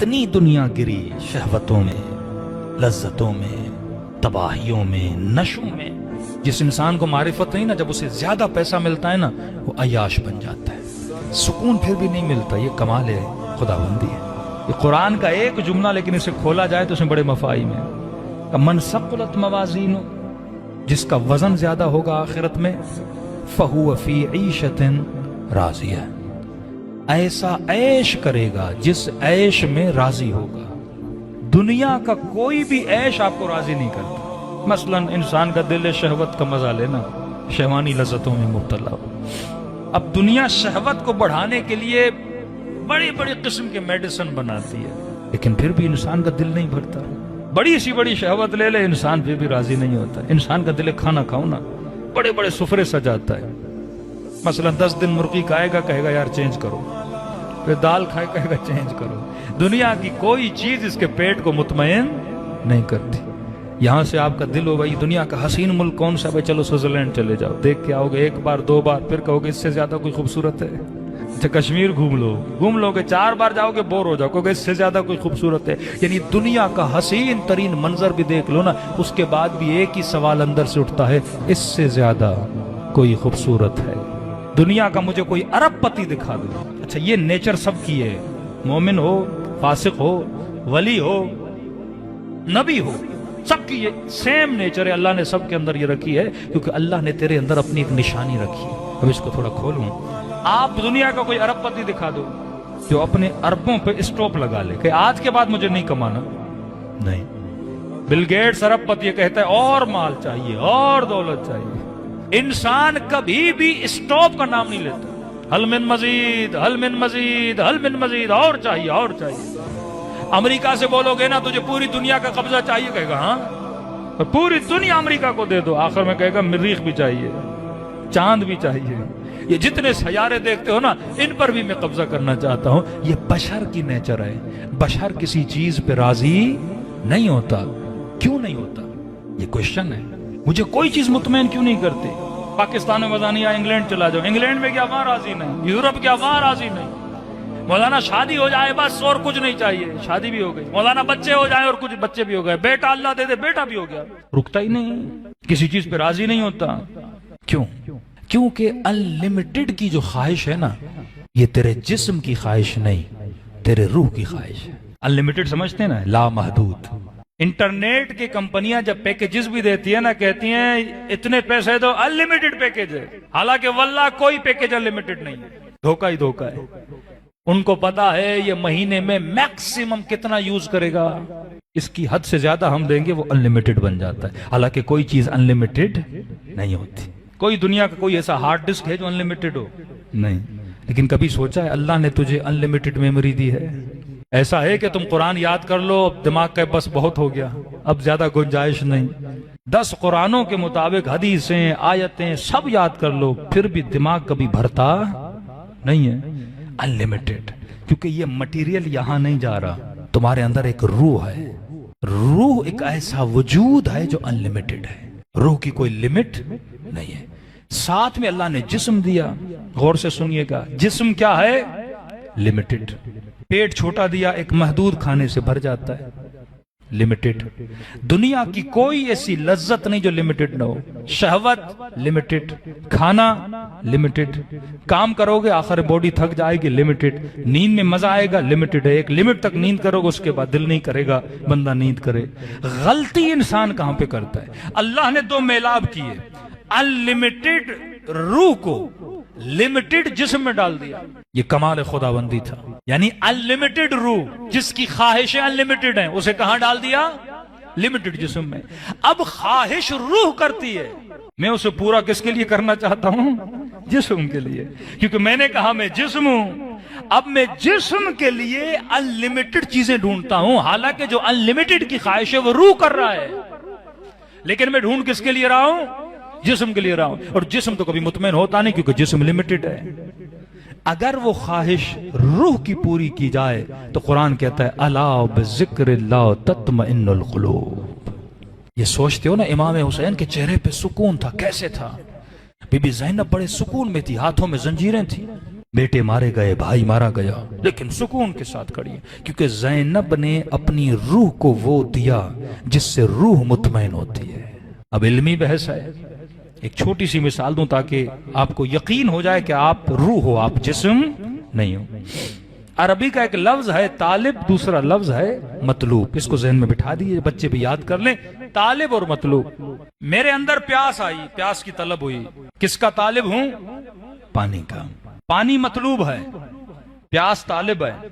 اتنی دنیا گری شہوتوں میں، لذتوں میں، تباہیوں میں، نشوں میں. جس انسان کو معرفت نہیں نا، جب اسے زیادہ پیسہ ملتا ہے نا، وہ عیاش بن جاتا ہے. سکون پھر بھی نہیں ملتا. یہ کمال ہے خداوندی ہے. یہ قرآن کا ایک جملہ لیکن اسے کھولا جائے تو اس میں بڑے مفاہیم ہیں. من ثقلت موازینہ، جس کا وزن زیادہ ہوگا آخرت میں، فہو فی عیشۃ راضیہ، ایسا عیش کرے گا جس عیش میں راضی ہوگا. دنیا کا کوئی بھی عیش آپ کو راضی نہیں کرتا. مثلا انسان کا دل شہوت کا مزہ لینا، شہوانی لذتوں میں مبتلا ہو. اب دنیا شہوت کو بڑھانے کے لیے بڑی بڑی قسم کے میڈیسن بناتی ہے، لیکن پھر بھی انسان کا دل نہیں بھرتا. بڑی سی بڑی شہوت لے لے، انسان پھر بھی راضی نہیں ہوتا. انسان کا دل کھانا کھاؤ نا، بڑے بڑے سفرے سجاتا ہے. مثلا 10 دن مرغی کھائے گا، کہے گا یار چینج کرو. پھر دال کھائے، کہے گا چینج کرو. دنیا کی کوئی چیز اس کے پیٹ کو مطمئن نہیں کرتی. یہاں سے آپ کا دل ہوگا یہ دنیا کا حسین ملک کون سا ہے، چلو سوئٹزرلینڈ چلے جاؤ، دیکھ کے آؤ گے 1 بار 2 بار، پھر کہو گے اس سے زیادہ کوئی خوبصورت ہے. اچھا کشمیر گھوم لو گے 4 بار جاؤ گے بور ہو جاؤ، کہو گے اس سے زیادہ کوئی خوبصورت ہے. یعنی دنیا کا حسین ترین منظر بھی دیکھ لو نا، اس کے بعد بھی ایک ہی سوال اندر سے اٹھتا ہے، اس سے زیادہ کوئی خوبصورت ہے. دنیا کا مجھے کوئی ارب پتی دکھا دو. اچھا یہ نیچر سب کی ہے، مومن ہو، فاسق ہو، ولی ہو، نبی ہو، سب کی یہ سیم نیچر ہے. اللہ نے سب کے اندر یہ رکھی ہے، کیونکہ اللہ نے تیرے اندر اپنی ایک نشانی رکھی ہے. اب اس کو تھوڑا کھولوں. آپ دنیا کا کوئی ارب پتی دکھا دو جو اپنے اربوں پہ اسٹاپ لگا لے کہ آج کے بعد مجھے نہیں کمانا. نہیں. بل گیٹس ارب پتی یہ کہتا ہے اور مال چاہیے اور دولت چاہیے. انسان کبھی بھی اسٹاپ کا نام نہیں لیتا. حل من مزید، حل من مزید، حل من مزید، اور چاہیے اور چاہیے. امریکہ سے بولو گے نا تجھے پوری دنیا کا قبضہ چاہیے، کہے گا ہاں پوری دنیا امریکہ کو دے دو. آخر میں کہے گا مریخ بھی چاہیے، چاند بھی چاہیے. یہ جتنے سیارے دیکھتے ہو نا، ان پر بھی میں قبضہ کرنا چاہتا ہوں. یہ بشر کی نیچر ہے. بشر کسی چیز پہ راضی نہیں ہوتا. کیوں نہیں ہوتا؟ یہ کوشچن ہے. مجھے کوئی چیز مطمئن کیوں نہیں کرتی؟ پاکستان میں مزہ نہیں آیا، انگلینڈ چلا جاؤ. انگلینڈ میں کیا وہاں راضی نہیں؟ یورپ کیا وہاں راضی نہیں؟ مولانا شادی ہو جائے بس اور کچھ نہیں چاہیے، شادی بھی ہو گئی. مولانا بچے ہو جائیں اور کچھ بچے بھی ہو گئے. بیٹا اللہ دے دے، بیٹا بھی ہو گیا. رکتا ہی نہیں، کسی چیز پہ راضی نہیں ہوتا. کیوں؟ کیونکہ انلمیٹڈ کی جو خواہش ہے نا، یہ تیرے جسم کی خواہش نہیں، تیرے روح کی خواہش ہے. انلمیٹڈ سمجھتے ہیں نا، لا محدود. انٹرنیٹ کی کمپنیاں جب پیکیجز بھی دیتی ہیں نا، کہتی ہیں اتنے پیسے دو، انلمیٹڈ پیکیج ہے. حالانکہ واللہ کوئی پیکیج انلمیٹڈ نہیں ہے. دھوکہ ہی دھوکہ ہے. ان کو پتا ہے یہ مہینے میں میکسیمم کتنا یوز کرے گا، اس کی حد سے زیادہ ہم دیں گے وہ انلمیٹڈ بن جاتا ہے. حالانکہ کوئی چیز انلمیٹڈ نہیں ہوتی. کوئی دنیا کا کوئی ایسا ہارڈ ڈسک ہے جو انلمیٹڈ ہو؟ نہیں. لیکن کبھی سوچا ہے اللہ نے تجھے انلمیٹڈ میموری دی ہے؟ ایسا ہے کہ تم قرآن یاد کر لو، دماغ کا بس بہت ہو گیا، اب زیادہ گنجائش نہیں. 10 قرآنوں کے مطابق حدیثیں، آیتیں سب یاد کر لو، پھر بھی دماغ کبھی بھرتا نہیں ہے. انلمیٹڈ، کیونکہ یہ مٹیریل یہاں نہیں جا رہا. تمہارے اندر ایک روح ہے. روح ایک ایسا وجود ہے جو انلمیٹڈ ہے. روح کی کوئی لمٹ نہیں ہے. ساتھ میں اللہ نے جسم دیا. غور سے سنیے گا، جسم کیا ہے؟ لمیٹڈ. پیٹ چھوٹا دیا، ایک محدود کھانے سے بھر جاتا ہے. لمیٹڈ. دنیا کی کوئی ایسی لذت نہیں جو لمیٹڈ نہ ہو. شہوت لمیٹڈ، کھانا لمیٹڈ، کام کرو گے آخر باڈی تھک جائے گی لمیٹڈ، نیند میں مزہ آئے گا لمیٹڈ ہے. ایک لمٹ تک نیند کرو گے، اس کے بعد دل نہیں کرے گا بندہ نیند کرے. غلطی انسان کہاں پہ کرتا ہے؟ اللہ نے 2 میلاب کیے. انلمیٹڈ روح کو لمیٹڈ جسم میں ڈال دیا. یہ کمال خداوندی تھا. یعنی انلمیٹڈ روح جس کی خواہشیں انلمیٹڈ ہیں، اسے کہاں ڈال دیا؟ لمیٹڈ جسم میں. اب خواہش روح کرتی ہے، میں اسے پورا کس کے لیے کرنا چاہتا ہوں؟ جسم کے لیے. کیونکہ میں نے کہا میں جسم ہوں، اب میں جسم کے لیے انلمیٹڈ چیزیں ڈھونڈتا ہوں. حالانکہ جو انلمیٹڈ کی خواہش ہے وہ روح کر رہا ہے، لیکن میں ڈھونڈ کس کے لیے رہا ہوں؟ جسم کے لیے رہا ہوں. اور جسم تو کبھی مطمئن ہوتا نہیں، کیونکہ جسم لمیٹڈ ہے. اگر وہ خواہش روح کی پوری کی جائے تو قرآن کہتا ہے الا بذکر اللہ تطمئن القلوب. یہ سوچتے ہو نا، امام حسین کے چہرے پہ سکون تھا. کیسے تھا؟ بی بی زینب بڑے سکون میں تھی، ہاتھوں میں زنجیریں تھیں. بیٹے مارے گئے، بھائی مارا گیا، لیکن سکون کے ساتھ کھڑی ہے، کیونکہ زینب نے اپنی روح کو وہ دیا جس سے روح مطمئن ہوتی ہے۔ اب علمی بحث ہے، ایک چھوٹی سی مثال دوں تاکہ آپ کو یقین ہو جائے کہ آپ روح ہو، آپ جسم نہیں ہو۔ عربی کا ایک لفظ ہے طالب، دوسرا لفظ ہے مطلوب، اس کو ذہن میں بٹھا دیجئے، بچے بھی یاد کر لیں، طالب اور مطلوب۔ میرے اندر پیاس آئی، پیاس کی طلب ہوئی، کس کا طالب ہوں؟ پانی کا۔ پانی مطلوب ہے، پیاس طالب ہے۔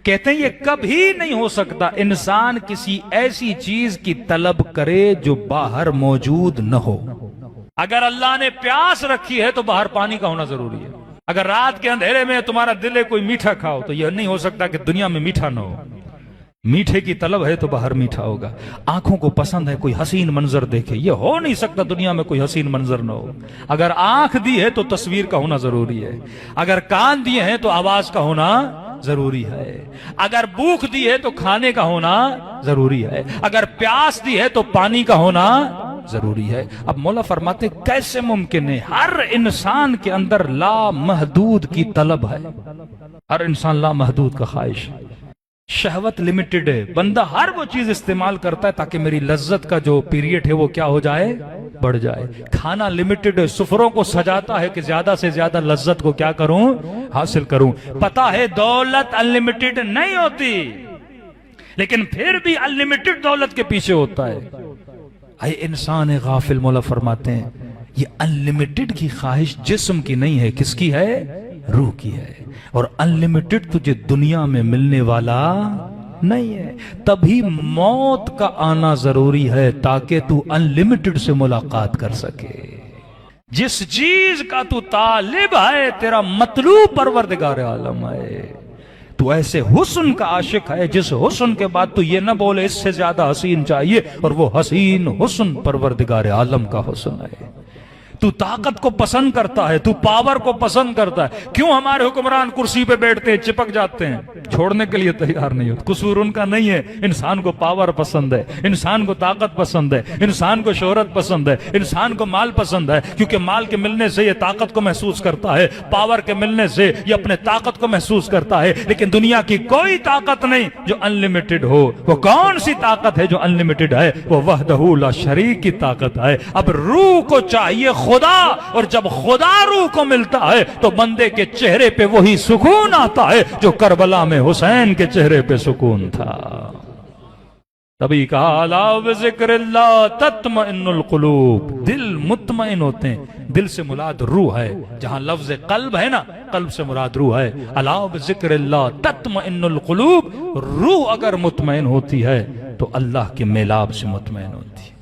کہتے ہیں یہ کبھی نہیں ہو سکتا انسان کسی ایسی چیز کی طلب کرے جو باہر موجود نہ ہو۔ اگر اللہ نے پیاس رکھی ہے تو باہر پانی کا ہونا ضروری ہے۔ اگر رات کے اندھیرے میں تمہارا دل ہے کوئی میٹھا کھاؤ، تو یہ نہیں ہو سکتا کہ دنیا میں میٹھا نہ ہو۔ میٹھے کی طلب ہے تو باہر میٹھا ہوگا۔ آنکھوں کو پسند ہے کوئی حسین منظر دیکھے، یہ ہو نہیں سکتا دنیا میں کوئی حسین منظر نہ ہو۔ اگر آنکھ دی ہے تو تصویر کا ہونا ضروری ہے، اگر کان دیے ہیں تو آواز کا ہونا ضروری ہے، اگر بھوک دی ہے تو کھانے کا ہونا ضروری ہے، اگر پیاس دی ہے تو پانی کا ہونا ضروری ہے۔ اب مولا فرماتے کیسے ممکن ہے؟ ہر انسان کے اندر لامحدود کی طلب ہے، ہر انسان لامحدود کا خواہش ہے۔ شہوت لمیٹڈ ہے، بندہ ہر وہ چیز استعمال کرتا ہے تاکہ میری لذت کا جو پیریڈ ہے وہ کیا ہو جائے؟ بڑھ جائے۔ کھانا لمیٹڈ ہے، سفروں کو سجاتا ہے کہ زیادہ سے زیادہ لذت کو کیا کروں؟ حاصل کروں۔ پتا ہے دولت انلمیٹڈ نہیں ہوتی، لیکن پھر بھی انلمیٹڈ دولت کے پیچھے ہوتا ہے۔ اے انسان غافل، مولا فرماتے ہیں یہ انلمیٹڈ کی خواہش جسم کی نہیں ہے، کس کی ہے؟ روح کی ہے۔ اور انلمیٹڈ تجھے دنیا میں ملنے والا نہیں ہے، تبھی موت کا آنا ضروری ہے تاکہ تو انلمیٹڈ سے ملاقات کر سکے۔ جس چیز کا تو طالب ہے تیرا مطلوب پروردگار عالم ہے۔ تو ایسے حسن کا عاشق ہے جس حسن کے بعد تو یہ نہ بولے اس سے زیادہ حسین چاہیے، اور وہ حسین حسن پروردگار عالم کا حسن ہے۔ تو طاقت کو پسند کرتا ہے، تو پاور کو پسند کرتا ہے۔ کیوں ہمارے حکمران کرسی پہ بیٹھتے ہیں، چپک جاتے ہیں، چھوڑنے کے لیے تیار نہیں ہوتے؟ قصور ان کا نہیں ہے، انسان کو پاور پسند ہے، انسان کو طاقت پسند ہے، انسان کو شہرت پسند ہے، انسان کو مال پسند ہے، کیونکہ مال کے ملنے سے یہ طاقت کو محسوس کرتا ہے، پاور کے ملنے سے یہ اپنے طاقت کو محسوس کرتا ہے۔ لیکن دنیا کی کوئی طاقت نہیں جو انلمیٹڈ ہو۔ وہ کون سی طاقت ہے جو انلمیٹڈ ہے؟ وہ وحدہ لا شریک کی طاقت ہے۔ اب روح کو چاہیے خدا، اور جب خدا روح کو ملتا ہے تو بندے کے چہرے پہ وہی سکون آتا ہے جو کربلا میں حسین کے چہرے پہ سکون تھا۔ تبھی کہا الا بذکر اللہ تطمئن القلوب، دل مطمئن ہوتے ہیں۔ دل سے مراد روح ہے، جہاں لفظ قلب ہے نا، قلب سے مراد روح ہے۔ الا بذکر اللہ تطمئن القلوب، روح اگر مطمئن ہوتی ہے تو اللہ کے میلاب سے مطمئن ہوتی ہے۔